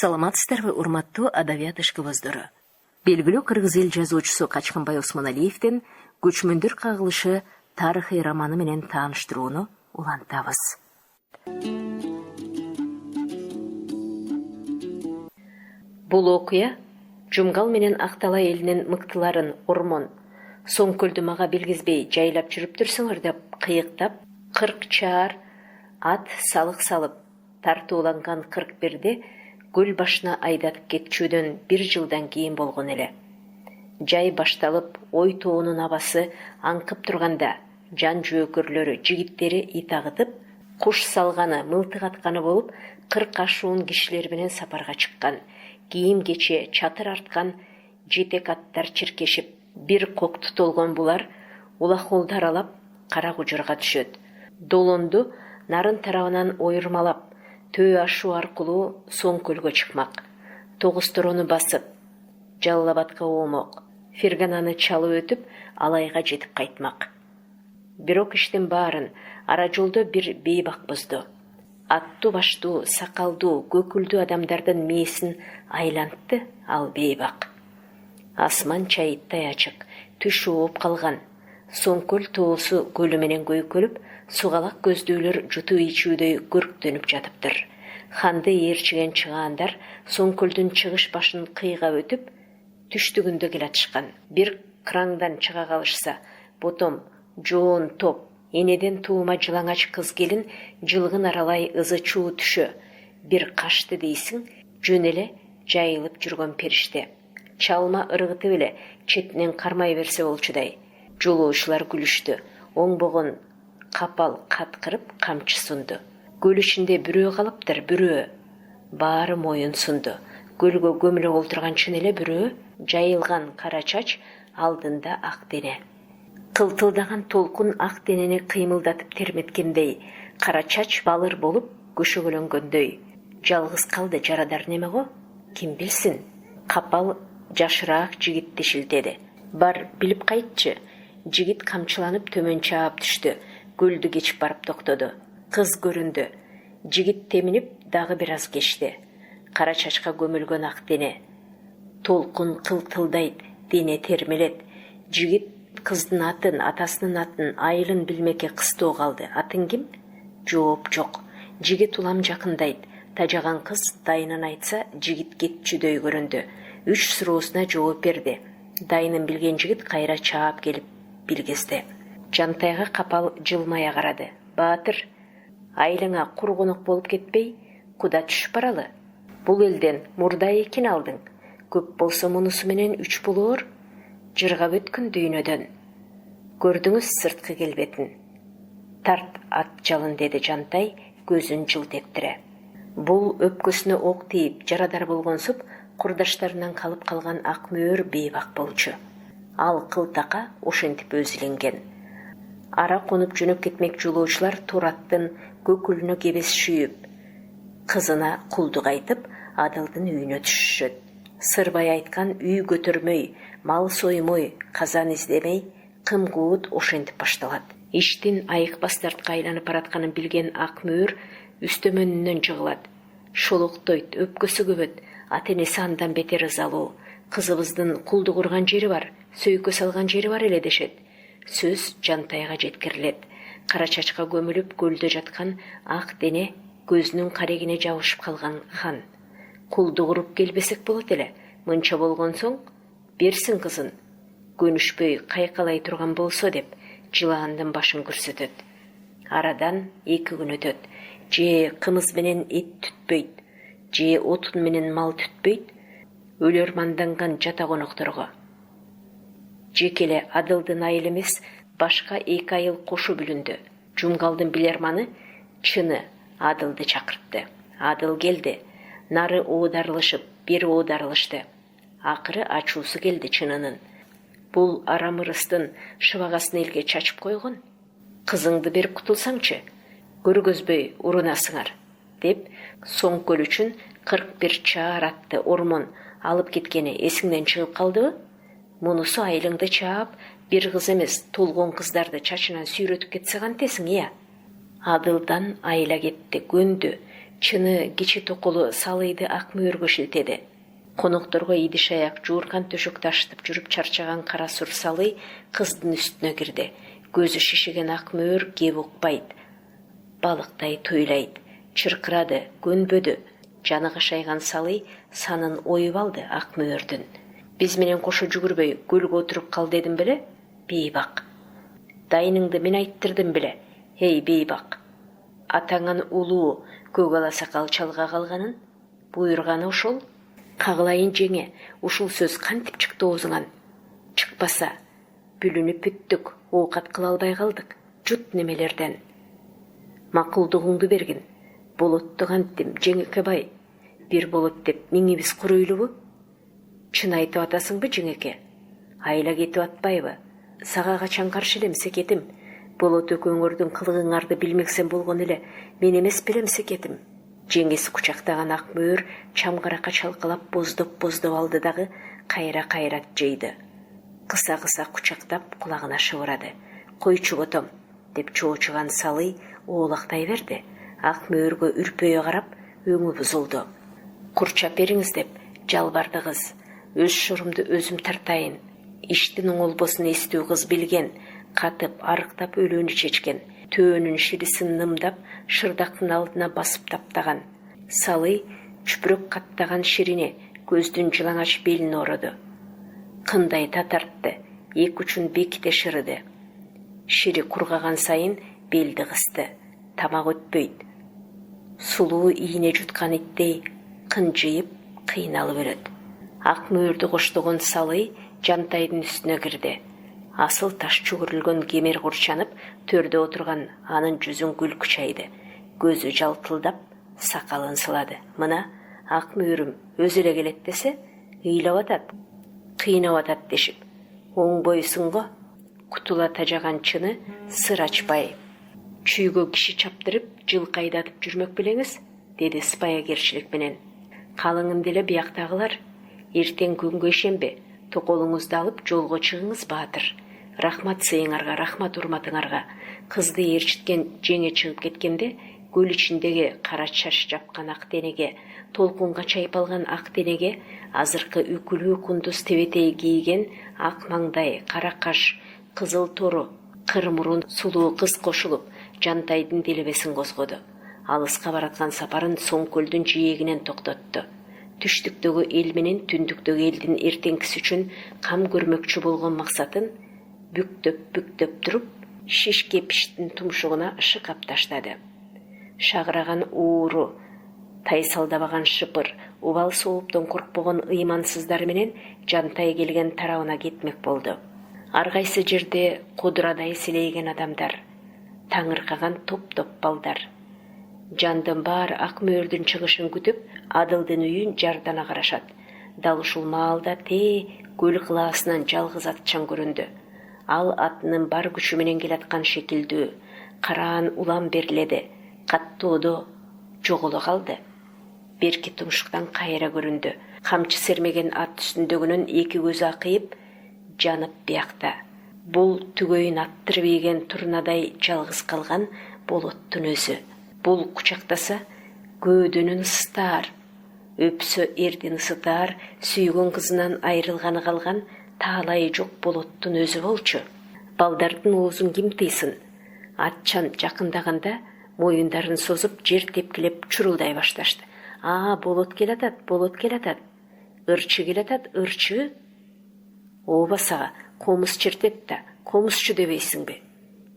Саламатсыздарбы, урматтуу адабият ышкыбыздары. Белгилүү кыргыз эл жазуучусу Качканбай Осмоналиевдин көчмөндөр кагылышы тарыхый романы менен тааныштырууну улантабыз. Бул окуя Жумгал менен Актала элинин мыктыларын Ормон соң көлдү мага билгизбей жайлап жүрүп турсуңар деп кыйыктап 40 чаар ат салык салып тартууланган 41-де көл башына айдатып кетчүүдөн 1 жылдан кийин болгон эле. Жай башталып, ой тоонун абасы аңкып турганда, жан жөөкөрлөрү, жигиттери ит агытып, куш салганы, мылтык атканы болуп, 40 ашуун кишилер менен сапарга чыккан. Кийим кече чатыр арткан жетек аттар чиркешип, бир кокту толгон булар улахолду аралап Кара Кужурга түшөт. Долонду нарын тарабынан ойырмалап, Төө ашуу аркылуу Соң көлгө чыкмак. Тогусторону басып, Жалал-Абадка оомок. Фергананы чалып өтүп, Алайга жетип кайтмак. Бирок иштин баарын ара жолдо бир бейбак бузду. Аттуу баштуу, сакалдуу, көкүлдүү адамдардын мээсин айлантты ал бейбак. Асман чайыттай ачык, түш ооп калган. Соң көл тоосу көлү менен көйкөлүп, сугалак көздүүлөр жутуу ичүүдөй көрктөнүп жатыптыр. Ханды ээрчиген чыгаандар Соң көлдүн чыгыш башын кыйгап өтүп, түштүгүндө келатышкан. Бир краңдан чыга калышса, ботом, жоон топ, энеден туума жылаңач кыз келин жылгын аралай ызы чуу түшө. Бир кашты дейсиң, жөн эле жайылып жүргөн периште. Чалма ыргытып эле четинен кармай берсе болчудай. Жолоочулар күлүштү. Оңбогон капал каткырып камчы сунду. Көл ичинде бирөө калыптыр, бирөө. Баары моюн сунду. Көлгө көмүлө олтурган чын эле бирөө, жайылган кара чач, алдында ак дене. Кылтылдаган толкун ак денени кыймылдатып терметкендей, кара чач балыр болуп көшөгөлөнгөндөй. Жалгыз калды жарадар неме го? Ким билсин? Капал жашыраак жигитти шилтеди. Бар, билип кайтчы. Жигит камчыланып төмөн чаап түштү. Көлдү кечип барып токтоду. Кыз көрүндү. Жигит теминип дагы бир аз кечти. Кара чачка көмүлгөн ак дене. Толкун кылтылдайт, дене термелет. Жигит кыздын атын, атасынын атын, айылын билмекке кыстоо калды. Атын ким? Жооп жок. Жигит улам жакындайт. Тажаган кыз дайынын айтса, жигит кетчүдөй көрүндү. 3 суроосуна жооп берди. Дайынын билген жигит кайра чаап келип билгизди. Жантайга капал жылмая карады. Баатыр, айылыңа кур конок болуп кетпей, куда түшүп баралы? Бул элден мурда экин алдың. Көп болсо мунусу менен 3 болоор. Жыргап өткөн дүйнөдөн. Көрдүңүз сырткы келбетин. Тарт ат жалын, деди Жантай көзүн жылтектире. Бул өпкөсүнө ок тийип, жарадар болгонсуп, курдаштарынан калып калган ак мөөр бейбак болчу. Ал кылтака ошентип өзүленген. Ара конуп жөнөп кетмек жолоочулар Тураттын көкүлүнө кебес шүйүп, кызына кулдук айтып, Адылдын үйүнө түшүшөт. Сырбай айткан үй көтөрмөй, мал соймой, казан издемей, кым-куут ошентип башталат. Иштин айыкпас дартка айланып баратканын билген ак мөөр үстөмөнүнөн жыгылат. Шолоктойт, өпкөсү көбөт, ата-энеси андан бетер ызалуу. Кызыбыздын кулдук урган жери бар, сөйкө салган жери бар эле дешет. Сөз Жантайга жеткирилет. Кара чачка көмүлүп көлдө жаткан ак дене көзүнүн карегине жабышып калган хан. Кулдук уруп келбесек болот эле. Мынча болгон соң, берсин кызын. Көнүшпөй кайкалай турган болсо деп, жылаандын башын көрсөтөт. Арадан 2 күн өтөт. Же кымыз менен эт түтпөйт, же отун менен мал түтпөйт. Өлөр манданган жата конокторго. Жекеле Адылдын айыл эмес, башка 2 айыл кошу бүлүндү. Жумгалдын билерманы чыны Адылды чакыртты. Адыл келди. Нары оодарылышып, бери оодарылышты. Акыры ачуусу келди чынынын. Бул арамырыстын шыбагасын элге чачып койгон. Кызыңды берип кутулсаңчы, көргөзбөй урунасыңар, деп Соң көл үчүн 41 чаар атты Ормон алып кеткени эсиңден чыгып калдыбы? Мунусу айылыңды чаап, бир кыз эмес, толгон кыздарды чачынан сүйрөтүп кетсе кантесиң, ыя? Адылдан айла кетти, көндү. Чыны кичи токулу салыйды ак мөөргө шилтеди. Конокторго идиш аяк жууркан төшөк ташытып жүрүп чарчаган кара сур салый кыздын үстүнө кирди. Көзү шишиген ак мөөр кеп укпайт. Балыктай туйлайт. Чыркырады, көнбөдү. Жаны кашайган салый санын оюп алды ак мөөрдүн. Биз менен кошо жүгүрбөй көлгө отуруп кал дедим беле? Бейбак. Дайныңды мен айттырдым беле? Эй бейбак. Атаңан улуу көк ала сакал чалга калганын буйрганы ошол. Кагылайын жеңе, ушул сөз кантип чыкты оозуңан? Чыкпаса, бүлүнүп бүттүк, оокат кыла албай калдык. Жут немелерден. Макулдугуңду бергин. Болотту канттым, жеңеке бай. Бир болот деп миңибиз куруйлубу? Чын айтып атасыңбы, жеңеке? Айла кетип атпайбы? Сага качан каршы элем, секетим? Болот экөөңөрдүн кылыгыңарды билмексен болгон эле, мен эмес белем, секетим. Жеңеси кучактаган ак мөөр чамгарака чалкалап боздоп алды дагы кайра-кайрат жейди. Кыса-кыса кучактап кулагына шыбырады. Койчу ботом, деп чоочуган салый оолактай берди. Ак мөөргө үрпөйө карап, өңү бузулду. Курчап бериңиз деп жалбарды кыз. Өз шорумду өзүм тартайын. Иштин оңолбосун эстүү кыз билген, катып, арыктап өлөөнү чечкен. Төөнүн ширисин нымдап, шырдактын алдына басып таптаган. Салый чүпүрөк каттаган ширине көздүн жылаңач белине ороду. Кындай татартты, эки учун беките шырыды. Шири кургаган сайын белди кысты. Тамак өтпөйт. Сулуу ийне жуткан иттей кынжыйып, кыйналып өлөт. Ак мөөрдү коштогон салый жантайдын үстүнө кирди. Асыл таш чугурулган кемер курчанып, төрдө отурган анын жүзүн күлкү чайды. Көзү жалтылдап, сакалын сылады. Мына ак мөөрүм өзү эле келет десе, ыйлап атат, кыйнап атат дешип. Оңбойсуңго? Кутула тажаган чыны сыр ачпай. Чүйгө киши чаптырып, жылкы айдатып жүрмөк белеңиз, деди сыпаякерчилик менен. Калыңым деле бияктагылар. Эртең күнгө ишенбе, токолуңузду алып жолго чыгыңыз, баатыр. Рахмат сыйыңарга, рахмат урматыңарга. Кызды ээрчиткен жеңе чыгып кеткенде, көл ичиндеги кара чаш жапкан ак денеге, толкунга чайпалган ак денеге, азыркы үкүлүү кундуз тебетей кийген ак маңдай, кара каш, кызыл тору, кыр мурун сулуу кыз кошулуп, жантайдын делебесин козгоду. Алыска бараткан сапарын Соң көлдүн жиегинен токтотту. Түштүктөгү эл менен түндүктөгү элдин эртеңкиси үчүн кам көрмөкчү болгон максатын бүктөп туруп, шишке пиштин тумшугуна шыкап таштады. Шагыраган ууру, тайсалдабаган шыпыр, убал сооптон коркпогон ыймансыздар менен жантай келген тарабына кетмек болду. Ар кайсы жерде кудурадай силейген адамдар, таңыркаган топ-топ балдар. Жандын баары ак мөөрдүн чыгышын күтүп, Адылдын үйүн жардана карашат. Дал ушул маалда көл кылаасынан жалгыз атчан көрүндү. Ал атынын бар күчү менен келаткан шекилдүү, караан улам бериледи. Каттоодо жоголо калды. Берки тумшуктан кайра көрүндү. Камчы сермеген ат үстүндөгүнөн эки көзү акыйып, жанып биякта. Бул түгөйүн аттырып ийген турнадай жалгыз калган болоттун өзү. Бул кучактаса көөдөнүн ысытаар, өпсө эрдин ысытаар, сүйгөн кызынан айрылганы калган таалайы жок болоттун өзү болчу. Балдардын оозун ким тыйсын? Атчан жакындаганда моюндарын созуп, жер тепкилеп чурулдай башташты. Болот келатат, болот келатат. Ырчы келатат, ырчы. Ооба сага, комуз чертет да, комузчу дебейсиңби?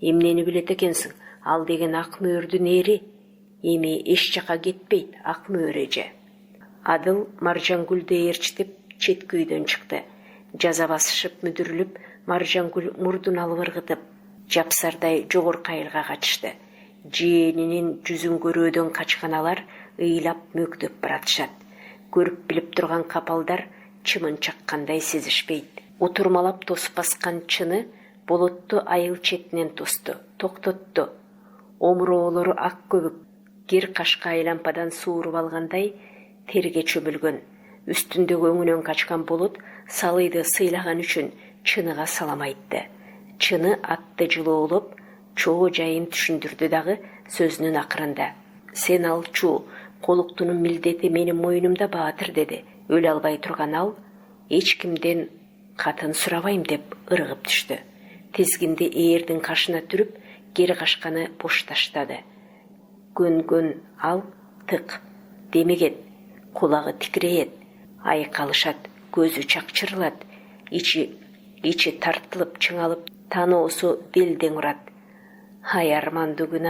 Эмнени билет экенсиң? Ал деген ак мөөрдүн эри. Эми эч жака кетпейт ак мөөр эже. Адыл Маржангүлдү ээрчитип четки үйдөн чыкты. Жаза басышып мүдүрүлүп, Маржангүл мурдун алып ыргытып, жапсардай жогорку айылга качышты. Жээнинин жүзүн көрөөдөн качкан алар ыйлап мөктөп баратышат. Көрүп билип турган капалдар чымын чаккандай сезишпейт. Утурмалап тосуп баскан чыны болотту айыл четинен тосту, токтотту. Омуроолору ак көбүк, кир кашка айлампадан сууруп алгандай терге чөмүлгөн. Үстүндөгү өңүнөн качкан болот салыйды сыйлаган үчүн чыныга салам айтты. Чыны атты жылоолоп, чоо жайын түшүндүрдү дагы сөзүнүн акырында. Сен алчу, Колуктунун милдети менин мойнумда, баатыр, деди. Өлө албай турган ал, эч кимден катын сурабайм деп ыргып түштү. Тизгинди ээрдин кашына түрүп, кери кашканы бош таштады. Көнгөн ал тык демеген, кулагы тикирейет, айкалышат, көзү чакчырылат, ичи тартылып чыңалып, таноосу белдең урат. Ай армандуу күн,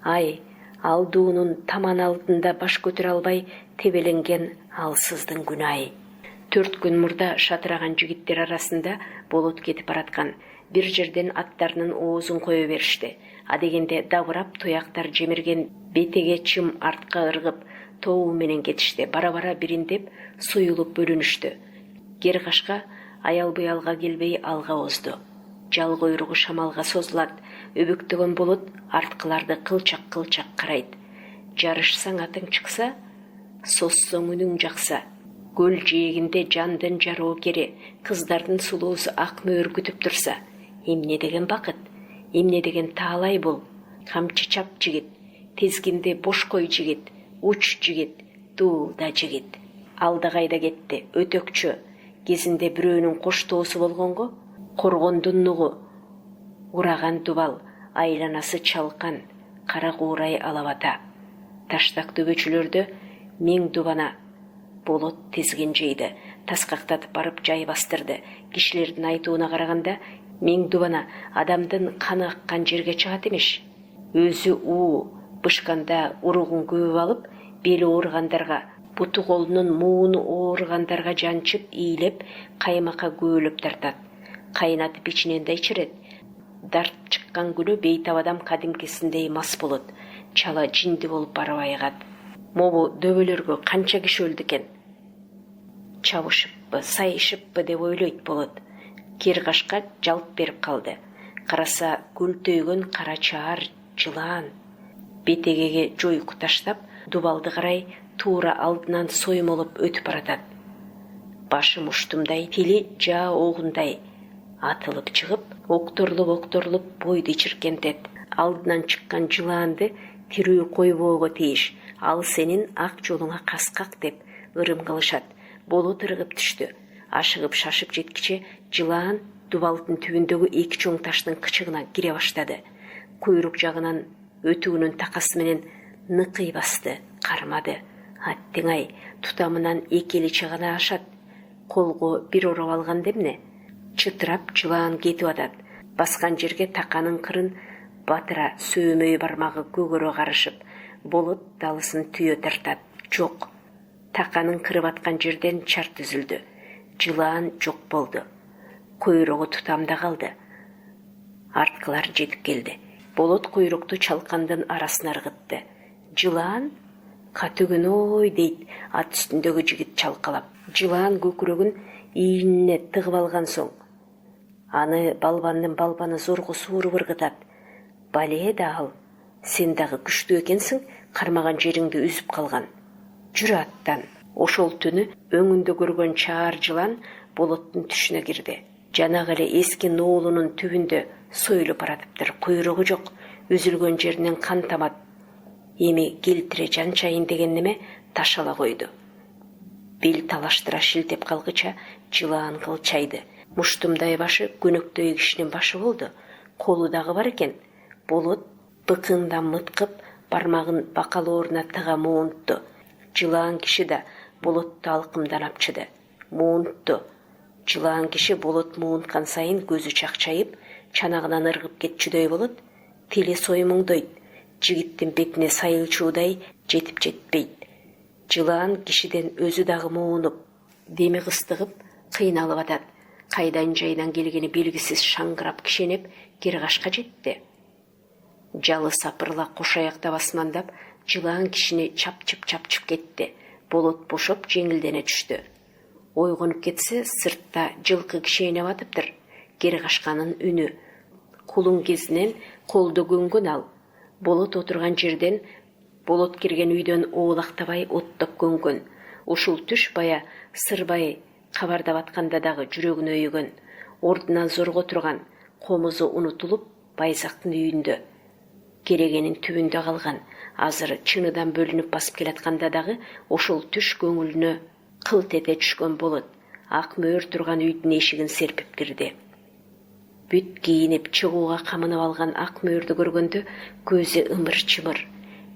ай алдуунун таман алдында баш көтөрө албай тебеленген алсыздын күнай. 4 күн мурда шатыраган жигиттер арасында болот кетип бараткан. Бир жерден аттарынын оозун кое беришти. Адегенде дабырап туяктар жемирген бетеге чым артка ыргып, тобу менен кетишти. Бара-бара бириндеп суюлуп бөлүнүштү. Кери кашка аял буялга келбей алга озду. Жал койругу шамалга созулат. Өбүктөгөн болот арткыларды кылчак-кылчак карайт. Жарышсаң атың чыкса, соссоң үнүң жакса. Көл жээгинде жандын жароо кери, кыздардын сулуусу ак мөөр күтүп турса. Эмне деген бакыт, эмне деген таалай бул. Камчы чап жигит, тизгинде бош кой жигит, уч жигит, дууда жигит. Алда кайда кетти, өтөкчү. Кезинде бирөөнүн коштоосу болгонго, коргондун нугу, ураган дубал, айланасы чалкан, кара куурай алабата. Таштак төбөчүлөрдө мең дубана. Болот тизгин жейди, таскактатып барып жай бастырды. Кишилердин айтууна караганда, мең дубана адамдын каны аккан жерге чыгат эмеш. Өзү бышканда уругун көбүп алып, бели ооругандарга, буту колунун мууну ооругандарга жанчып, ийилеп, каймакка көөлөп тартат. Кайнатып ичинен да ичирет. Дарт чыккан күнү бейтап адам кадимкисиндей мас болот. Чала жинди болуп барып айыгат. Могу дөбөлөргө канча киши өлдү экен? Чабышыппы, сайышыппы деп ойлойт болот. Кери кашка жалп берип калды. Караса көлтөйгөн кара чаар жылаан. Бетегеге жойку таштап, дубалды карай туура алдынан соймолоп өтүп баратат. Башы муштумдай, тили жаа огундай атылып чыгып, окторлуп бойду чиркентет. Алдынан чыккан жылаанды тирүү койбоого тийиш. Ал сенин ак жолуңа каскак деп ырым кылышат. Болот ыргып түштү. Ашыгып шашып жеткиче жылаан дубалдын түбүндөгү 2 чоң таштын кычыгына кире баштады. Куйрук жагынан өтүүнүн такасы менен ныкый басты, кармады. Аттеңай, тутамынан 2 эли чыгана ашат. Колго бир ороп алганда эмне? Чытырап жылаан кетип атат. Баскан жерге таканын кырын батыра сөөмөй бармагы көгөрө карышып, болот далысын түйө тартат. Жок. Таканын кырып аткан жерден чарт үзүлдү. Жылаан жок болду. Куйругу тутамда калды. Арткылар жетип келди. Болот куйрукту чалкандын арасына ыргытты. Жылаан катөгөн ой дейт ат үстүндөгү жигит чалкалап. Жылаан көкүрөгүн ийинине тыгып алган соң, аны балбандын балбаны зорго сууруп ыргытат. Бале да ал, сен дагы күчтүү экенсиң, кармаган жериңди үзүп калган. Жүрө аттан. Ошол түнү өңүндө көргөн чаар жылан болоттун түшүнө кирди. Жанагы эле эски ноолунун түбүндө союлуп баратыптыр. Куйругу жок, үзүлгөн жеринен кан тамат. Эми келтире жанчайын деген неме ташала койду. Бел талаштыра шилтеп калгыча жылаан кылчайды. Муштумдай башы көнөктөй кишинин башы болду. Колу дагы бар экен. Болот быкыңдан мыткып, бармагын бакалооруна тыга муунтту. Жылаан киши да болотту алкымдан апчыды. Муунтту. Жылаан киши болот муунткан сайын көзү чакчайып, чанагынан ыргып кетчүдөй болот. Тили соймуңдойт. Жигиттин бетине сайылчуудай жетип жетпейт. Жылаан кишиден өзү дагы муунуп, деми кыстыгып, кыйналып атат. Кайдан жайдан келгени белгисиз шаңгырап кишенеп, кери кашка жетти. Жалы сапырла кош аякта басмандап, жылаан кишини чапчып кетти. Болот бошоп жеңилдене түштү. Ойгонуп кетсе, сыртта жылкы кишейине батыптыр. Кери кашканын үнү. Кулун кезинен колдо көнгөн ал. Болот отурган жерден, болот кирген үйдөн оолактабай оттоп көнгөн. Ушул түш бая сырбай кабардап атканда дагы жүрөгүнө өйгөн. Ордунан зорго турган, комузу унутулуп, Байзактын үйүндө. керегенин түбүндө калган. Азыр чыныдан бөлүнүп басып келатканда дагы ошол түш көңүлүнө кылт эте түшкөн болот. Ак мөөр турган үйдүн эшигин серпип кирди. Бүт кийинип чыгууга камынып алган ак мөөрдү көргөндө көзү ымыр-чымыр.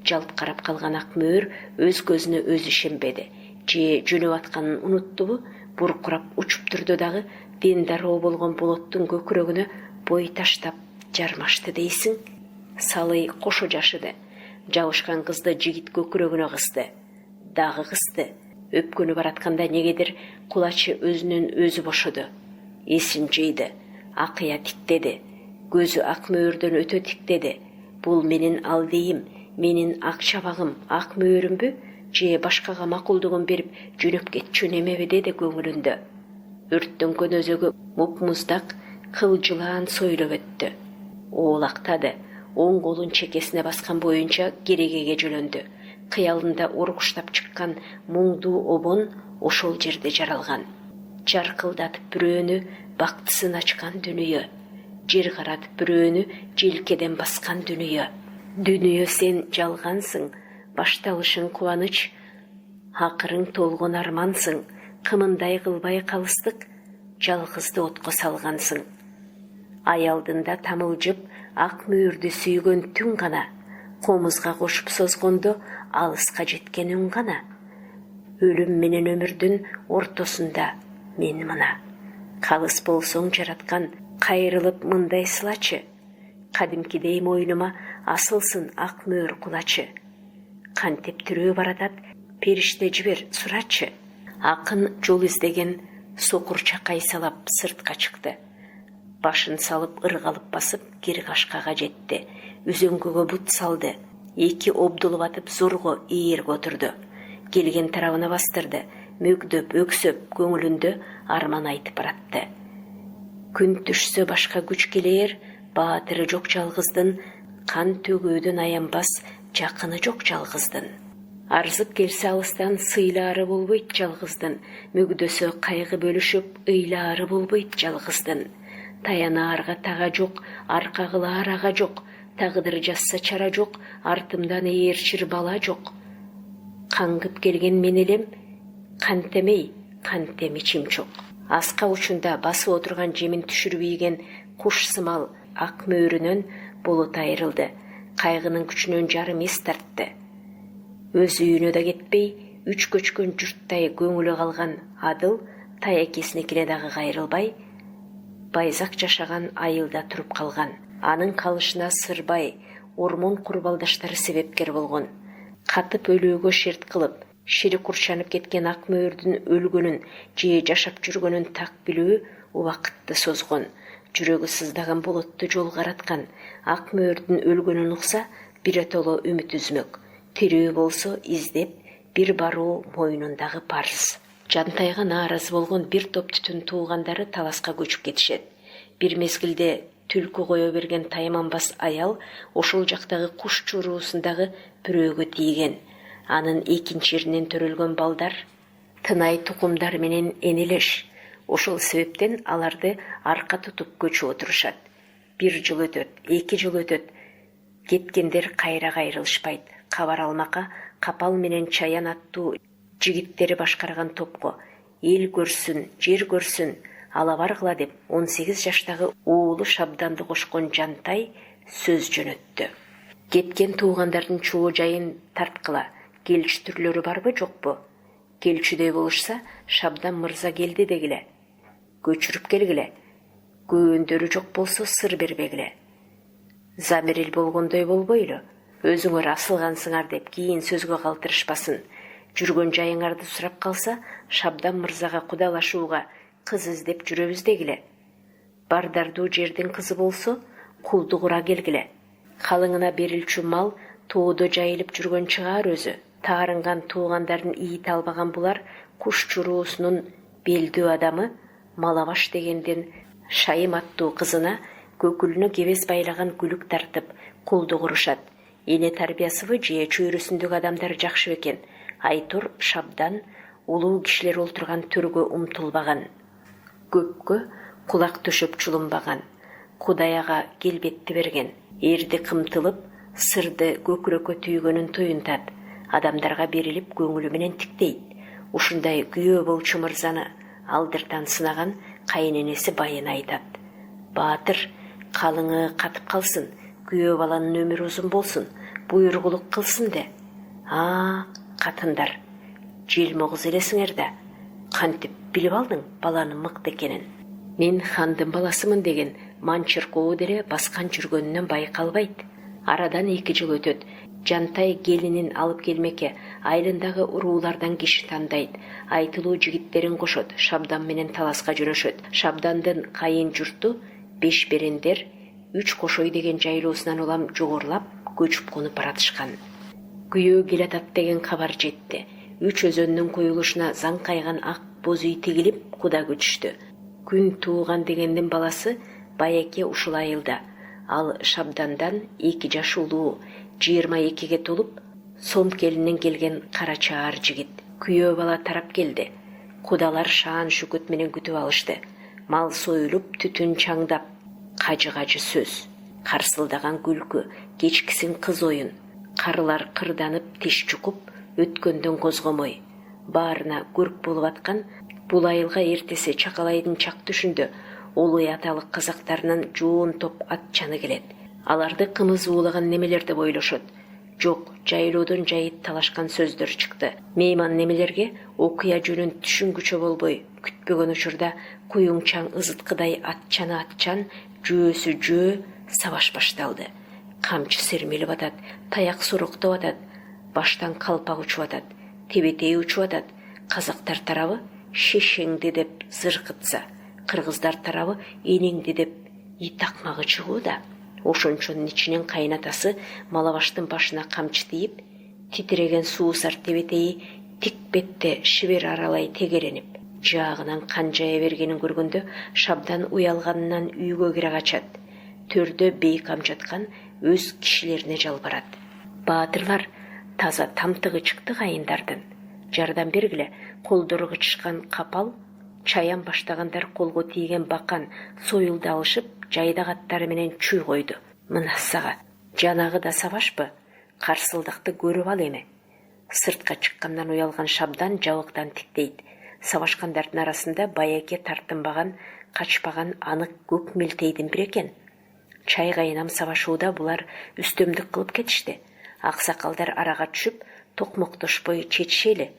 Жалт карап калган ак мөөр өз көзүнө өзү ишенбеди. Же жөнөп атканын унуттубу? Буркурап учуп турду дагы ден дароо болгон болоттун көкүрөгүнө бой таштап жармашты дейсиң. Салый кошо жашыды. Жабышкан кызды жигит көкүрөгүнө кысты. Дагы кысты. Өпкөнү баратканда негедир кулачы өзүнөн өзү бошоду. Эсин жыйды. Акыя тиктеди. Көзү ак мөөрдөн өтө тиктеди. Бул менин алдейим, менин ак чабагым, ак мөөрүмбү? Же башкага макулдугун берип жөнөп кетчү немеби деди көңүлүндө. Өрттөнгөн өзөгү муп-муздак кылжылаан сойлоп өттү. Оолактады. Оң колун чекесине баскан боюнча керегеге жөнөндү. Кыялында ургуштап чыккан муңдуу обон ошол жерде жаралган. Жаркылдатып бирөөнү бактысын ачкан дүнүйө. Жер каратып бирөөнү желкеден баскан дүнүйө. Дүнүйө сен жалгансың, башталышың кубаныч, акырың толгон армансың, кымындай кылбай калыстык, жалгызды отко салгансың. Аялдында тамылжып, ак мөөрдү сүйгөн түн гана, комузга кошуп созгондо алыска жеткен үн гана. Өлүм менен өмүрдүн ортосунда мен мына. Калыс болсоң жараткан, кайрылып мындай сылачы. Кадимкидей мойнума асылсын ак мөөр кулачы. Кантип түрөө баратат, периште жибер сурачы. Акын жол издеген сокурча кайсалап сыртка чыкты. Башын салып ыргалып басып кир кашкага жетти. Үзөңгөгө бут салды. Эки обдулуп атып зорго ийирге отурду. Келген тарабына бастырды. Мөгдөп, өксөп, көңүлүндө арман айтып баратты. Күн түшсө башка күч келер, баатыры жок жалгыздын, кан төгүүдөн аянбас жакыны жок жалгыздын. Арзып келсе алыстан сыйлаары болбойт жалгыздын, мөгдөсө кайгы бөлүшүп ыйлаары болбойт жалгыздын. Таянаарга тага жок, арка кылаар ага жок, тагдыр жазса чара жок, артымдан ээрчир бала жок. Каңгып келген мен элем, кантемей, кантем ичим чок. Аска учунда басып отурган жемин түшүрүп ийген куш сымал ак мөөрүнөн болот айрылды. Кайгынын күчүнөн жарым эс тартты. Өз үйүнө да кетпей, үч көчкөн журттай көңүлү калган Адыл таякесиникине дагы кайрылбай, байзак жашаган айылда туруп калган. Анын калышына Сырбай, ормон курбалдаштары себепкер болгон. Катып өлүүгө шерт кылып, шири курчанып кеткен ак мөөрдүн өлгөнүн же жашап жүргөнүн так билүү убакытты созгон. Жүрөгү сыздаган болотту жол караткан. Ак мөөрдүн өлгөнүн укса, биротоло үмүт үзмөк. Тирүү болсо издеп, бир баруу мойнундагы парыз. Жантайга нааразы болгон бир топ түтүн туугандары таласка көчүп кетишет. Бир мезгилде түлкү кое берген тайманбас аял ошол жактагы куш чуруусундагы бирөөгө тийген. Анын экинчи жеринен төрөлгөн балдар тынай тукумдар менен энелеш. Ошол себептен аларды арка тутуп көчүп отурушат. Бир жыл өтөт, 2 жыл өтөт. Кеткендер кайра кайрылышпайт. Кабар алмакка Капал менен Чаян аттуу жигиттери башкарган топко эл көрсүн, жер көрсүн, ала баргыла деп 18 жаштагы уулу Шабданды кошкон Жантай сөз жөнөттү. Кеткен туугандардын чоо жайын тарткыла. Келиштүрлөрү барбы, жокпу? Келчүдөй болушса, Шабдан мырза келди дегиле. Көчүрүп келгиле. Көөндөрү жок болсо сыр бербегиле. Замирил болгондой болбойлу. Өзүңөр асылгансыңар деп кийин сөзгө калтырышпасын. Жүргөн жайыңарды сурап калса, Шабдан мырзага кудалашууга кыз издеп жүрөбүз дегиле. Бардардуу жердин кызы болсо, кулдугура келгиле. Калыңына берилчү мал тоодо жайылып жүргөн чыгаар өзү. Таарынган туугандардын ийите албаган булар куш чуруусунун белдүү адамы Малабаш дегенден Шайым аттуу кызына көкүлүнө кебез байлаган күлүк тартып кулдугурушат. Эне тарбиясыбы же чөйрөсүндөгү адамдар жакшы бекен. Айтор Шабдан улуу кишилер олтурган төргө умтулбаган. Көпкө кулак төшөп чулунбаган. Кудай ага келбетти берген. Эрди кымтылып, сырды көкүрөккө түйгөнүн туюнтат, адамдарга берилип көңүлү менен тиктейт. Ушундай күйөө болчу мырзаны алдыртан сынаган кайненеси байына айтат. Баатыр, калыңы катып калсын, күйөө баланын өмүрү узун болсун, буйругулук кылсын де. Катындар, желмо кыз элесиңер да, кантип билип алдың баланын мыкты экенин? Мен хандын баласымын деген манчыркоо деле баскан жүргөнүнөн байкалбайт. Арадан 2 жыл өтөт. Жантай келинин алып келмекке айылындагы уруулардан киши тандайт. Айтылуу жигиттерин кошот, Шабдан менен таласка жүрөшөт. Шабдандын кайын журту Бешберендер 3 кошой деген жайлоосунан улам жогорулап көчүп конуп баратышкан. Күйөө келатат деген кабар жетти. 3 өзөннүн коюлушуна заңкайган ак боз үй тигилип куда күтүштү. Күн тууган дегендин баласы Байеке ушул айылда. Ал Шабдандан 2 жаш улуу, 22-ге толуп, сом келинен келген кара чаар жигит. Күйөө бала тарап келди. Кудалар шаан шүкөт менен күтүп алышты. Мал союлуп, түтүн чаңдап, кажы сөз, карсылдаган күлкү, кечкисин кыз оюн. Карылар кырданып, тиш чукуп, өткөндөн козгомой. Баарына көрк болуп аткан бул айылга эртеси Чакалайдын чак түшүндө Улуу аталык казактарынын жоон топ атчаны келет. Аларды кымыз уулаган немелер деп ойлошот. Жок, жайлоодон жайыт талашкан сөздөр чыкты. Мейман немелерге окуя жөнүн түшүнгүчө болбой, күтпөгөн учурда куюңчаң ызыткыдай атчан, жөөсү жөө сабаш башталды. Камчы сермелип атат, таяк суруктоп атат, баштан калпак учуп атат, тебетей учуп атат. Казактар тарабы шешеңди деп зыркытса, кыргыздар тарабы энеңди деп ит акмагы чыгууда. Ошончонун ичинен кайнатасы Малабаштын башына камчы тийип, титиреген суусар тебетейи тик бетте шибер аралай тегеренип, жаагынан кан жая бергенин көргөндө Шабдан уялганынан үйгө кире качат. Төрдө бейкам жаткан өз кишилерине жалбарат. Баатырлар, таза тамтыгы чыкты кайындардын. Жардам бергиле, колдору кычышкан капал, чаян баштагандар колго тийген бакан союлду алышып, жайдак аттары менен чүй койду. Мына сага, жанагы да сабашпы? Карсылдыкты көрүп ал эми. Сыртка чыккандан уялган Шабдан жабыктан тиктейт. Сабашкандардын арасында Байеке тартынбаган, качпаган анык көк милтейдин бир экен. Чай кайнам сабашууда булар үстөмдүк кылып кетишти. Аксакалдар арага түшүп, токмоктошпой чечишели,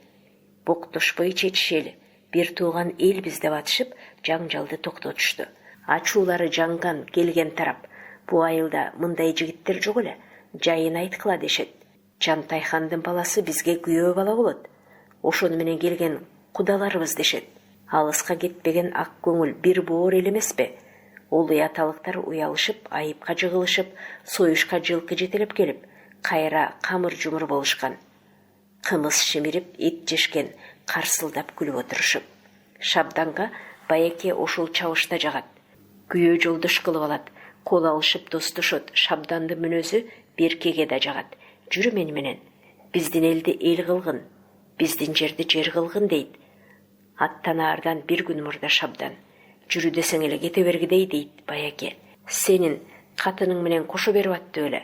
боктошпой чечишели, бир тууган элбиз деп атышып, жаңжалды токтотушту. Ачуулары жаңган келген тарап, бу айылда мындай жигиттер жок эле, жайын айткыла дешет. Жантай хандын баласы бизге күйөө бала болот. Ошону менен келген кудаларыбыз дешет. Алыска кетпеген ак көңүл бир боор эл эмеспи? Улуу аталыктар уялышып, айыпка жыгылышып, союшка жылкы жетелеп келип, кайра камыр-жумур болушкан. Кымыз шимирип, эт жешкен, карсылдап күлүп отурушуп. Шабданга Байеке ошол чабышта жагат. Күйөө жолдош кылып алат, кол алышып достошот. Шабдандын мүнөзү Беркеге да жагат. Жүрү менен, биздин элди эл кылгын, биздин жерди жер кылгын дейт. Аттанаардан бир күн мурда Шабдан. Жүрү десең эле кете бергидей дейт Байеке. Сенин катының менен кошо берип аттып эле.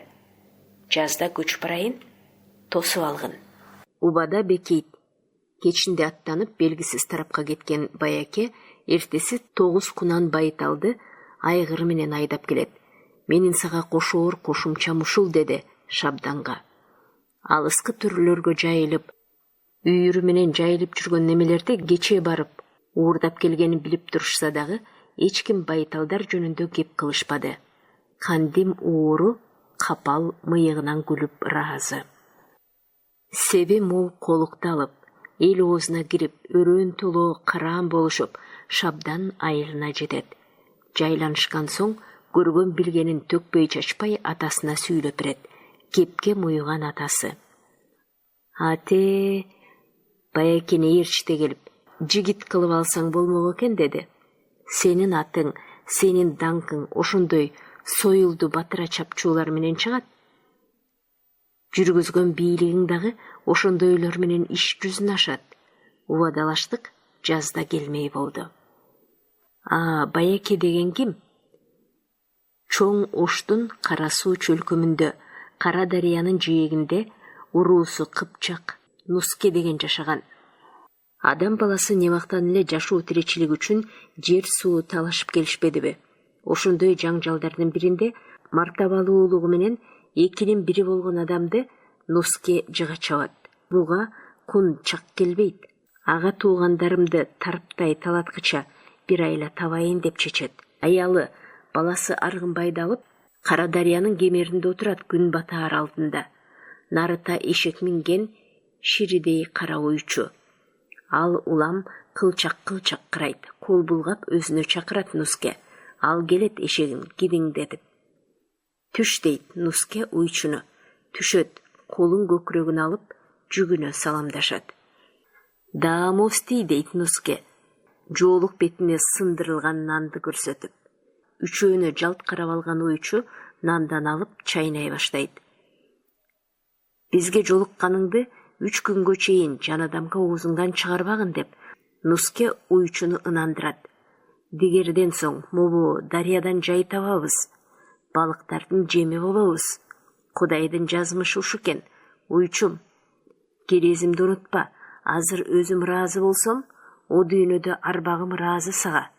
Жазда көчүп барайын, тосуп алгын. Убада бекейт. Кечинде аттанып белгисиз тарапка кеткен Байеке эртеси 9 кунан Байталды айгыры менен айдап келет. Менин сага кошоор кошумчам ушул деди Шабданга. Алыскы түрлөргө жайылып, үйүрү менен жайылып жүргөн немелерди кече барып уурдап келгенин билип турушса дагы эч ким Байталдар жөнүндө кеп кылышпады. Кандим ууру капал мыйыгынан күлүп ыраазы. Себи мол колукту алып, эл оозуна кирип, өрөөн толоо караан болушуп, Шабдан айылына жетет. Жайланышкан соң, көргөн билгенин төкпөй чачпай атасына сүйлөп берет. Кепке муйган атасы. Ате, Байекени ээрчите келип, жигит кылып алсаң болмок экен деди. Сенин атың, сенин даңкың ошондой союлду батыра чапчуулар менен чыгат. Жүргүзгөн бийлигиң дагы ошондойлор менен иш жүзүн ашат. Убадалаштык жазда келмей болду. Байеке деген ким? Чоң Оштун кара суу чөлкөмүндө Кара дарыянын жээгинде уруусу Кыпчак, Нуске деген жашаган. Адам баласы немактан эле жашоо тиричилик үчүн жер суу талашып келишпедиби? Ошондой жаңжалдардын биринде мартабалуулугу менен экинин бири болгон адамды Нуске жыга чабат. Буга кун чак келбейт. Ага туугандарымды тарптай талаткыча бир айла табайын деп чечет. Аялы баласы Аргынбайды алып Кара дарыянын кемеринде отурат күн батаар алдында. Нарыта эшек минген ширидей кара уйчу. Ал улам кылчак кырайт. Кол булгап өзүнө чакырат Нуске. Ал келет эшегин кидиңдетип. Түш дейт Нуске уйчуну. Түшөт, колун көкүрөгүн алып, жүгүнө саламдашат. Даамости дейт Нуске. Жоолук бетине сындырылган нанды көрсөтүп. Үчөөнө жалт карап алган уйчу нандан алып чайнай баштайт. Бизге жолукканыңды 3 күнгө чейин жан адамга оозуңдан чыгарбагын деп Нуске уйчуну ынандырат. Дегерден соң мобу дарыядан жай табабыз. Балыктардын жеми болобуз. Кудайдын жазмышы ушу экен. Уйчум, керезимди унутпа. Азыр өзүм ыраазы болсом, о дүйнөдө арбагым ыраазы сага.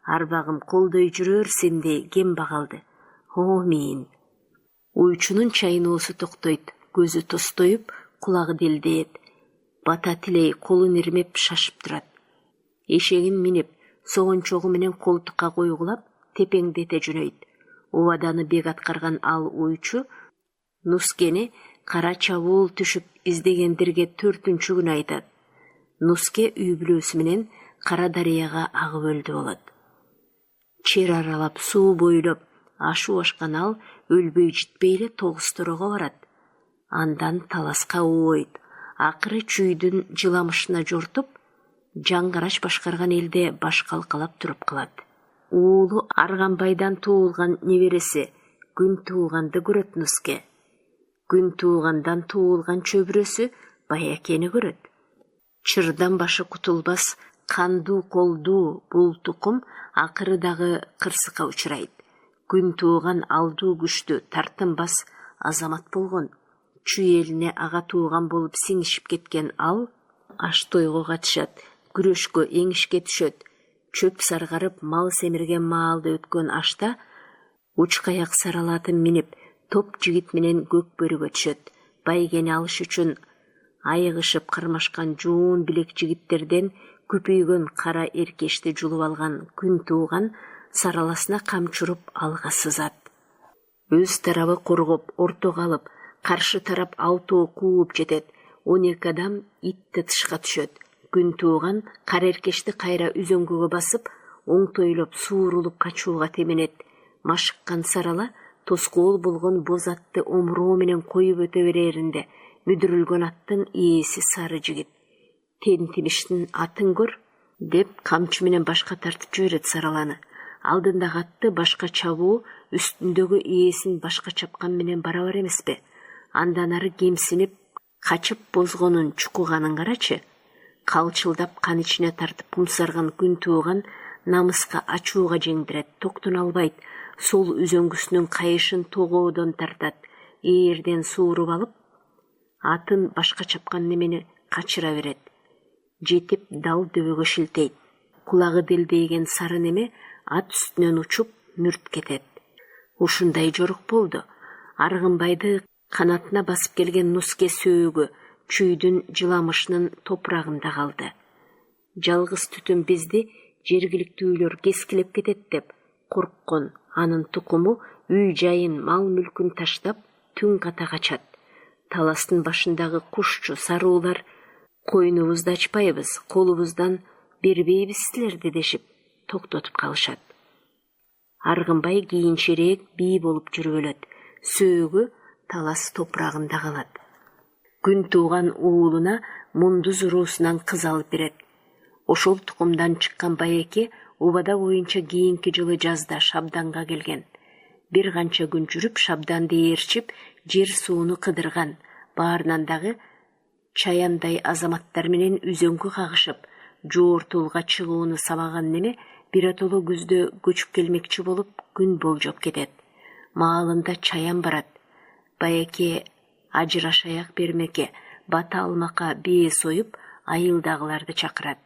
Арбагым колдой жүрөр сендей кем багалды. Амин. Уйчунун чайноосу токтойт. Көзү тостоюп, кулагы делдейет. Бата тилей колун ирмеп шашып турат. Эшегин минип, согончогу менен колтукка койгулап, тепеңдете жөнөйт. Убаданы бек аткарган ал уйчу Нускени кара чабуул түшүп издегендерге 4-күн күнү айтат. Нуске үй бүлөсү менен Кара дарыяга агып өлдү болот. Чер аралап суу бойлоп ашуу ашкан ал өлбөй житпей эле Тогусторого барат. Андан таласка оойт. Акыры чүйдүн жыламышына жортуп, жаңгарач башкарган элде баш калкалап туруп калат. Уулу Арганбайдан туулган небереси күн тууганды көрөт Нуске. Күн туугандан туулган чөбүрөсү Баякени көрөт. Чырдан башы кутулбас кандуу колдуу бул тукум акыры дагы кырсыкка учурайт. Күн тууган алдуу күчтүү тартынбас азамат болгон. Чүй элине ага тууган болуп сиңишип кеткен ал аш тойго катышат, күрөшкө эңишке түшөт. Чөп саргарып мал семирген маалда өткөн ашта учкаяк саралатын минип топ жигит менен көк бөрүгө түшөт. Байгени алыш үчүн айыгышып кармашкан жуун билек жигиттерден көпөйгөн кара эркешти жулуп алган күн тууган сараласына камчуруп алга сызат. Өз тарабы коргоп, ортого алып, каршы тарап алтоо кууп жетет. 12 адам итти тышка түшөт. Күн тууган кара эркешти кайра үзөңгөгө басып, оңтойлоп суурулуп качууга теменет. Машыккан сарала тоскоол болгон боз атты омуроо менен коюп өтө береринде мүдүрүлгөн аттын ээси сары жигит. Тентимиштин атын көр деп камчы менен башка тартып жиберет сараланы. Алдындагы атты башка чабуу үстүндөгү ээсин башка чапкан менен барабар эмеспи? Андан ары кемсинип, качып бозгонун чукуганын карачы. Калчылдап кан ичине тартып пумсарган күн тууган намыска ачууга жеңдирет, токтон албайт. Сол үзөңгүсүнүн кайышын тогоодон тартат. Ээрден сууруп алып, атын башка чапкан немени качыра берет. Жетип дал дөбөгө шилтейт. Кулагы делдейген сары неме ат үстүнөн учуп мүрт кетет. Ушундай жорук болду. Аргынбайды канатына басып келген Нуске сөөгү чүйдүн жыламышынын топурагында калды. Жалгыз түтүн бизди жергиликтүүлөр кескилеп кетет деп корккон анын тукуму үй жайын мал мүлкүн таштап түн ката качат. Таластын башындагы кушчу саруулар койнубузду ачпайбыз, колубуздан бербейбиз силерди дешип токтотуп калышат. Аргынбай кийинчерээк бий болуп жүрүп өлөт. Сөөгү талас топурагында калат. Күн тууган уулуна мундуз уруусунан кыз алып берет. Ошол тукумдан чыккан Байеке убада боюнча кийинки жылы жазда Шабданга келген. Бир канча күн жүрүп Шабданды ээрчип, жер сууну кыдырган. Баарынан дагы чаяандай азаматтар менен үзөңгү кагышып, жоортулга чыгууну самаган неме биротоло күздө көчүп келмекчи болуп күн болжоп кетет. Маалында чаян барат. Баяке ажырашаяк бермеке, бата алмака бие союп, айылдагыларды чакырат.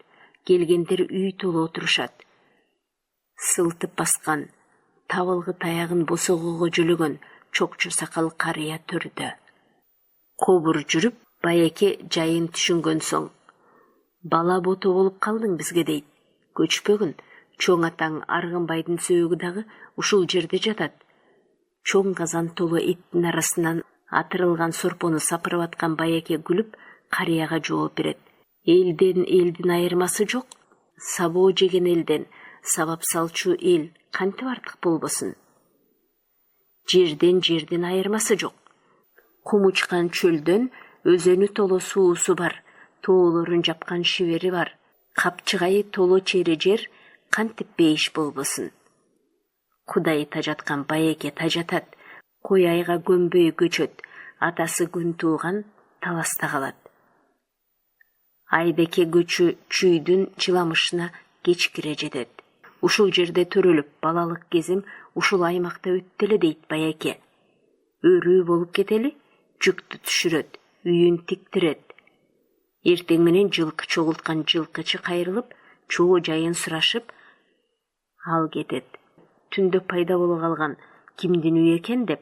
Келгендер үй толу отурушат. Сылтып баскан, табылгы таягын босогого жөлөгөн чокчу сакал карыя төрдө. Кобур жүрүп, Баяке жайын түшүнгөн соң, бала боту болуп калдың бизге дейт. Көчпөгүн, чоң атаң Аргынбайдын сөөгү дагы ушул жерде жатат. Чоң казан толу эттин арасынан атырылган сорпону сапырып аткан Баяке күлүп, карыяга жооп берет. Элдин айырмасы жок. Сабоо жеген элден сабап салчу эл кантип артык болбосун. Жерден айырмасы жок. Кум учкан чөлдөн өзөнү толо суусу бар, тоолорун жапкан шибери бар. Капчыгайы толо чери жер кантип бейиш болбосун. Кудай тажаткан Баяке тажатат. Кой айга көмбөй көчөт. Атасы күн тууган таласта калат. Айдеке көчү чүйдүн чыламышына кечкире жетет. Ушул жерде төрөлүп, балалык кезим ушул аймакта өттеле дейт Баяке. Өрүү болуп кетели, жүктү түшүрөт, үйүн тиктирет. Эртең менен жылкы чогулткан жылкычы кайрылып, чоо жайын сурашып, ал кетет. Түндө пайда боло калган кимдин үйү экен деп,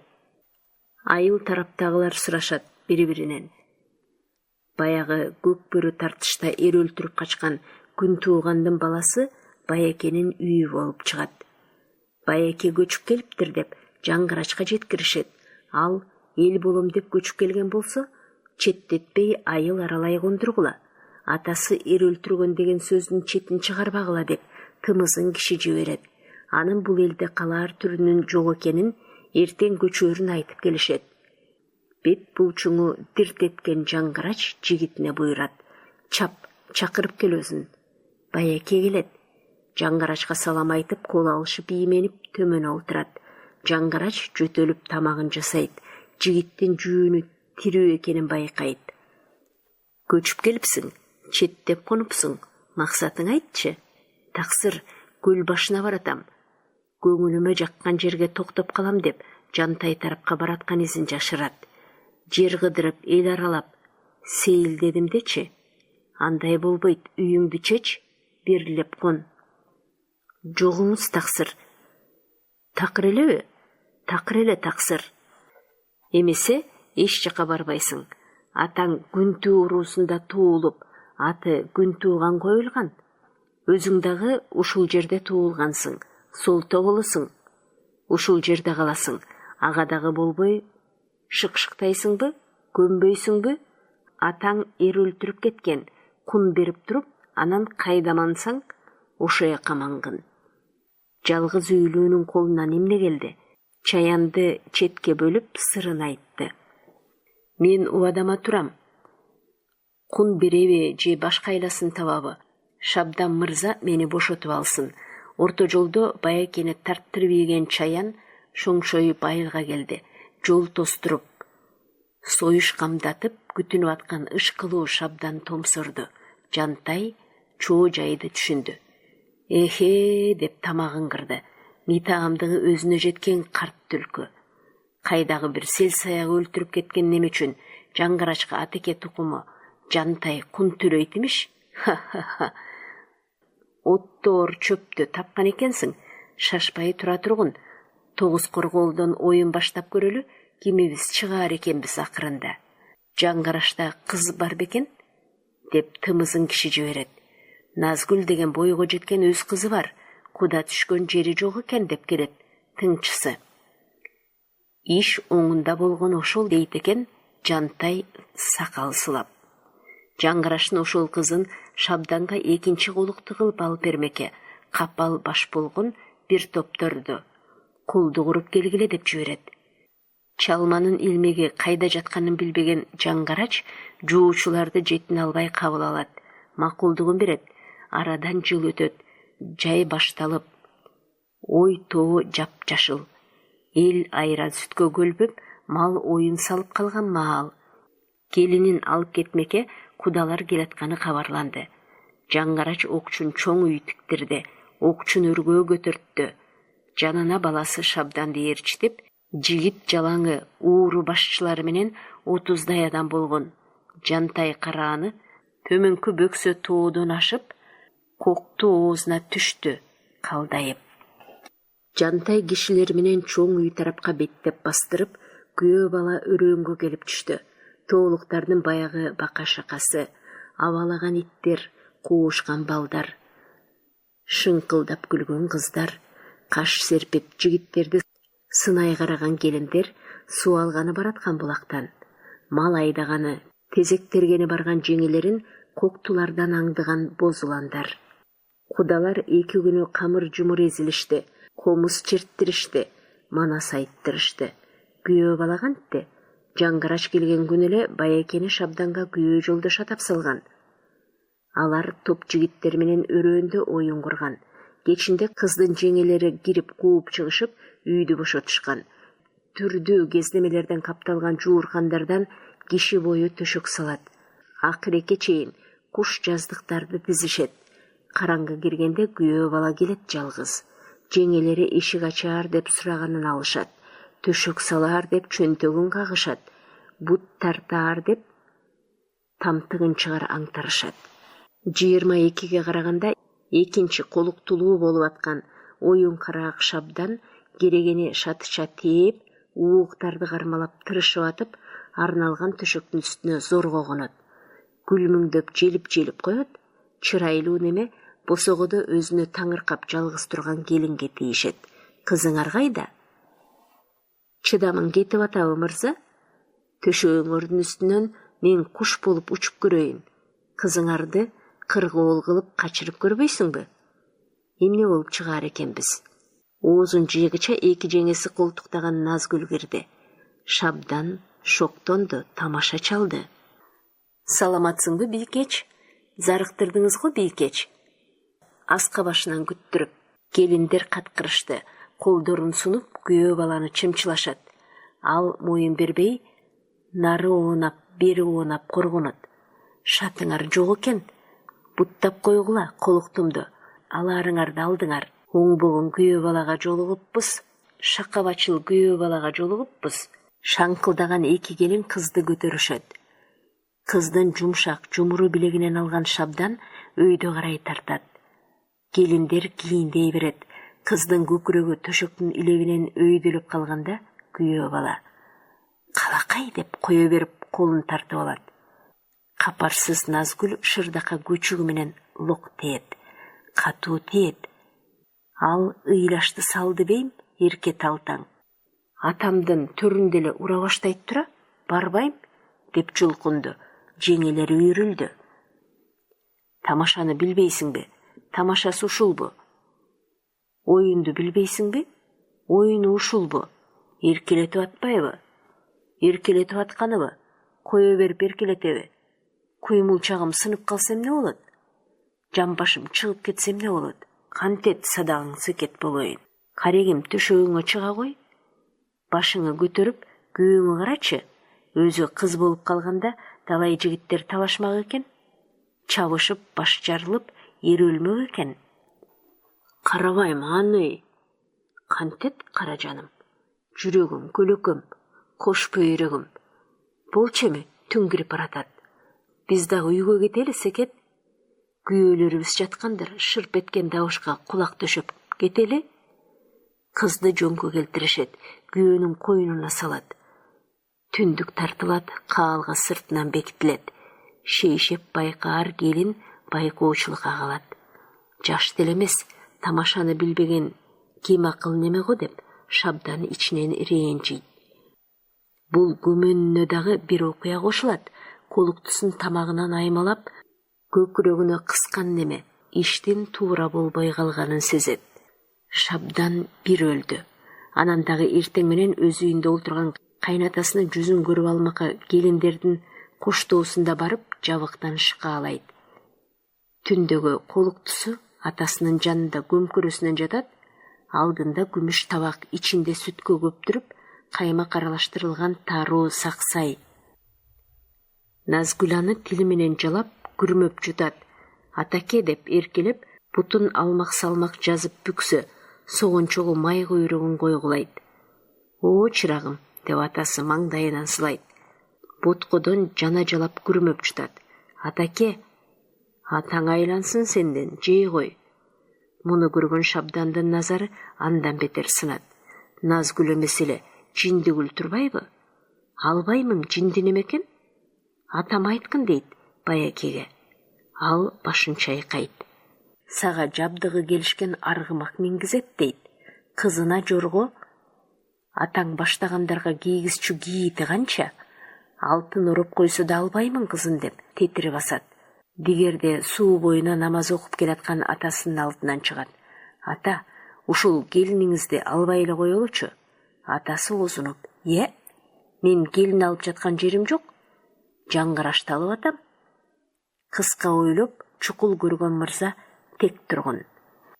айыл тараптагылар сурашат бири-биринен. Баягы көк бөрү тартышта эр өлтүрүп качкан күн туугандын баласы Баякенин үйү болуп чыгат. Баяке көчүп келиптир деп жаңгырачка жеткиришет. Ал эл болом деп көчүп келген болсо, четтетпей айыл аралай кондургула. Атасы эр өлтүргөн деген сөздүн четин чыгарбагыла деп тымызын киши жиберет. Анын бул элде калаар түрүнүн жок экенин, эртең көчөрүн айтып келишет. Бет булчуңу дирт эткен жаңгырач жигитине буйрат. Чап, чакырып кел өзүн. Баяке келет. Жаңгырачка салам айтып, кол алышып ийменип төмөн олтурат. Жаңгырач жөтөлүп тамагын жасайт. Жигиттин жүүнү тирүү экенин байкайт. Көчүп келипсиң, четтеп конупсуң. Максатың айтчы. Таксыр, көл башына баратам. Көңүлүмө жаккан жерге токтоп калам деп, Жантай тарапка бараткан изин жашырат. Жер кыдырып, эл аралап, сейилдедим дечи. Андай болбойт, үйүңдү чеч, берлеп кон. Жогуңуз таксыр. Такыр элеби? Такыр эле таксыр. Эмесе эч жака барбайсың. Атаң Күнтүү уруусунда туулуп, аты Күнтууган коюлган. Өзүң дагы ушул жерде туулгансың, солто болосуң. Ушул жерде каласың. Ага дагы болбой шыкшыктайсыңбы, көнбөйсүңбү? Атаң эр өлтүрүп кеткен, кун берип туруп, анан кайдамансаң, ошо жака мангын. Жалгыз үйлүүнүн колунан эмне келди? Чаянды четке бөлүп, сырын айтты. Мен убадама турам. Кун береби же башка айласын табабы? Шабдан мырза мени бошотуп алсын. Орто жолдо Баякени тарттырып ийген Чаян шоңшоюп айылга келди. Жол тостуруп, союш камдатып, күтүнүп аткан ышкылуу Шабдан томсорду. Жантай чоо жайды түшүндү. Эхе деп тамагын кырды. Митагамдыгы өзүнө жеткен карт түлкү. Кайдагы бир сел саяк өлтүрүп кеткен неме үчүн жаңгырачка атеке тукуму Жантай кун төлөйт имиш? Ха-ха-ха. Оттоор чөптү тапкан экенсиң. Шашпай тура тургун. Тогуз корголдон оюн баштап көрөлү, кимибиз чыгаар экенбиз акырында. Жаңгырашта кыз бар бекен? Деп тымызын киши жиберет. Назгүл деген бойго жеткен өз кызы бар. Куда түшкөн жери жок экен деп келет тыңчысы. Иш оңунда болгон ошол дейт экен Жантай сакал сылап. Жаңгырашын ошол кызын Шабданга экинчи колукту кылып алып бермеке. Капал баш болгон бир топторду колду куруп келгиле деп жиберет. Чалманын илмеги кайда жатканын билбеген жаңгырач жуучуларды жетине албай кабыл алат. Макулдугун берет. Арадан жыл өтөт. Жай башталып, ой тоо жап-жашыл. Эл айран сүткө көлбөп, мал оюн салып калган маал. Келинин алып кетмеке кудалар келатканы кабарланды. Жаңгырач окчун чоң үй тиктирди. Окчун өргөө көтөрттү. Жанына баласы Шабданды ээрчитип, Жигит жалаңы ууру башчылары менен 30 адам болгон. Жантай карааны төмөнкү бөксө тоодон ашып, кокту оозуна түштү, калдайып. Жантай кишилер менен чоң үй тарапка беттеп бастырып, күйөө бала өрөөнгө келип түштү. Тоолуктардын баягы бака-шакасы, абалаган иттер, куушкан балдар, шыңкылдап күлгөн кыздар, каш серпип жигиттерди сынай караган келиндер, суу алганы бараткан булактан, мал айдаганы, тезек тергени барган жеңелерин коктулардан аңдыган бозуландар. Кудалар 2 күнү камыр жумур эзилишти, комуз черттиришти, манас айттырышты. Күйөө бала кантты? Жаңгырач келген күнү эле Байекени Шабданга күйөө жолдош атап салган. Алар топ жигиттер менен өрөөндө оюн курган. Кечинде кыздын жеңелери кирип кууп чыгышып, үйдү бошотушкан. Түрдүү кездемелерден капталган жууркандардан киши бою төшөк салат. Акыреке чейин куш жаздыктарды тизишет. Караңгы киргенде күйөө бала келет жалгыз. Жеңелери эшик ачаар деп сураганын алышат. Төшөк салаар деп чөнтөгүн кагышат. Бут тартаар деп тамтыгын чыгар аңтарышат. 22-ге караганда экинчи колуктулуу болуп аткан оюн караак Шабдан керегени шатыча тээп, ууктарды кармалап тырышып атып, арналган төшөктүн үстүнө зорго конот. Күлмүңдөп желип коет, чырайлуу неме босогодо өзүнө таңыркап жалгыз турган келинге тийишет. Кызыңар кайда? Чыдамың кетип атабы, мырза? Төшөгүңөрдүн үстүнөн мен куш болуп учуп көрөйүн. Кызыңарды кыргоол кылып качырып көрбөйсүңбү? Эмне болуп чыгаар экенбиз? Оозун жыйгыча 2 жеңеси колтуктаган Назгүл кирди. Шабдан шоктонду, тамаша чалды. Саламатсыңбы, Бийкеч? Зарыктырдыңыз го, Бийкеч? Аска башынан күттүрүп, келиндер каткырышты, колдорун сунуп, күйөө баланы чымчылашат. Ал моюн бербей, нары оонап, бери оонап коргонот. Шатыңар жок экен, буттап койгула колуктумду, алаарыңарды алдыңар. Оңбогон күйөө балага жолугуппуз, шакабачыл күйөө балага жолугуппуз. Шаңкылдаган 2 келин кызды көтөрүшөт. Кыздын жумшак жумуру билегинен алган Шабдан өйдө карай тартат. Келиндер кийиндей берет. Кыздын көкүрөгү төшөктүн илегинен өйдөлөп калганда, күйөө бала калакай деп кое берип колун тартып алат. Капарсыз Назгүл шырдака көчүгү менен лок тээт, катуу тээт. Ал ыйлашты салды бейм, эрке талтаң. Атамдын төрүндө эле ура баштайт тура, барбайм, деп жулкунду. Жеңелери үйрүлдү. Тамашаны билбейсиңби? Тамашасы ушулбу? Оюнду билбейсиңби? Оюну ушулбу? Эркелетип атпайбы? Эркелетип атканыбы? Кое берип эркелетеби? Куймулчагым сынып калса эмне болот? Жамбашым чыгып кетсе эмне болот? Кантет садагың сыкет болоюн. Карегим төшөгүңө чыга кой. Башыңы көтөрүп, күйөөңө карачы. Өзү кыз болуп калганда талай жигиттер талашмак экен. Чабышып, баш жарылып, эр өлмөк экен. Карабайм аны. Кантет кара жаным. Жүрөгүм, көлөкөм, кош пөйрөгүм. Болчу эми, түн кирип баратат. Биз дагы үйгө кетели, Секет. Күйөөлөрүбүз жаткандыр, шырп эткен табышка кулак төшөп кетели. Кызды жонко келтиришет, күйөөнүн койнуна салат. Түндүк тартылат, каалга сыртынан бекитилет. Шейшеп байкаар келин байкоочулукка калат. Жаш деле эмес, тамашаны билбеген ким акыл неме го деп Шабдан ичинен ренжийт. Бул көмөнүнө дагы бир окуя кошулат. Колуктусун тамагынан аймалап, көкүрөгүнө кыскан неме иштин туура болбой калганын сезет. Шабдан бир өлдү. Анан дагы эртең менен өз үйүндө олтурган кайнатасынын жүзүн көрүп алмакка келиндердин коштоосунда барып жабыктан шыкаалайт. Түндөгү колуктусу атасынын жанында көмкөрөсүнөн жатат, алдында күмүш табак, ичинде сүткө көптүрүп, каймак аралаштырылган таруу саксай. Назгүл аны тили менен жалап, күрмөп жутат. Атаке деп эркелеп, бутун алмак салмак жазып бүксө, согончогу май көйрөгүн койгулайт. О, чырагым, деп атасы маңдайынан сылайт. Боткодон жана жалап күрмөп чытат. Атаке, атаң айлансын сенден, жей кой. Муну көргөн Шабдандын назары андан бетер сынат. Назгүл эмес эле жиндигүл турбайбы? Албаймын, жинди немекен? Атам айткын дейт Байекеге. Ал башын чайкайт. Сага жабдыгы келишкен аргымак мингизет дейт. Кызына жорго атаң баштагандарга кийгизчү кийити канча? Алтын уруп койсо да албаймын кызын деп тетире басат. Дигерде суу боюна намаз окуп келаткан атасынын алдынан чыгат. Ата, ушул келиниңизди албай эле коелучу. Атасы оозунуп, мен келин алып жаткан жерим жок. Жаңгырашты алып атам. Кыска ойлоп, чукул көргөн мырза тек тургун.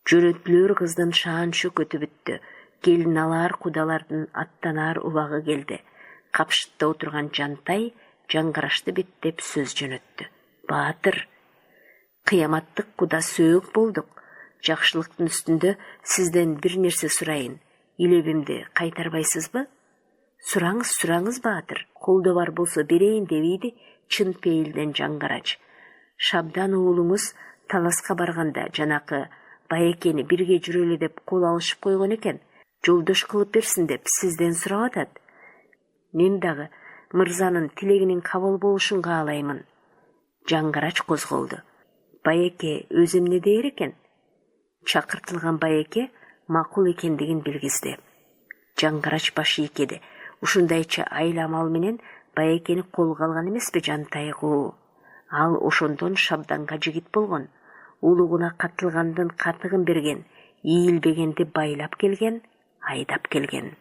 Жөрөтүлөр кыздын шаан шөкөтү бүттү. Келин алар кудалардын аттанаар убагы келди. Капшытта отурган Жантай жаңгырашты беттеп сөз жөнөттү. Баатыр, кыяматтык куда сөөк болдук. Жакшылыктын үстүндө сизден бир нерсе сурайын. Илебимди кайтарбайсызбы? Сураңыз, Баатыр. Колдо бар болсо берейин дебейди чын пейилден жаңгарач. Шабдан уулуңуз таласка барганда жанакы Байекени бирге жүрөлү деп кол алышып койгон экен. Жолдош кылып берсин деп сизден сурап атат. Мен дагы мырзанын тилегинин кабыл болушун каалаймын. Жаңгарач козголду. Байеке өзү эмне дээр экен? Чакыртылган Байеке макул экендигин билгизди. Жаңгарач баш ийкеди. Ушундайча айламал менен Байекени колго алган эмеспи Жантайгуу? Ал ошондон Шабданга жигит болгон. Улугуна катылгандын катыгын берген, ийилбегенди байлап келген, айдап келген.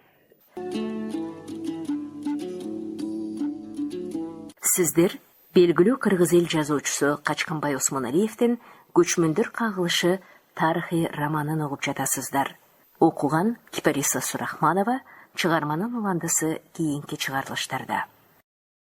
Сиздер белгилүү кыргыз эл жазуучусу Качканбай Осмоналиевдин «Көчмөндөр кагылышы» тарыхый романын угуп жатасыздар. Окуган Кипариса Сурахманова, чыгарманын уландысы кийинки чыгарылыштарда.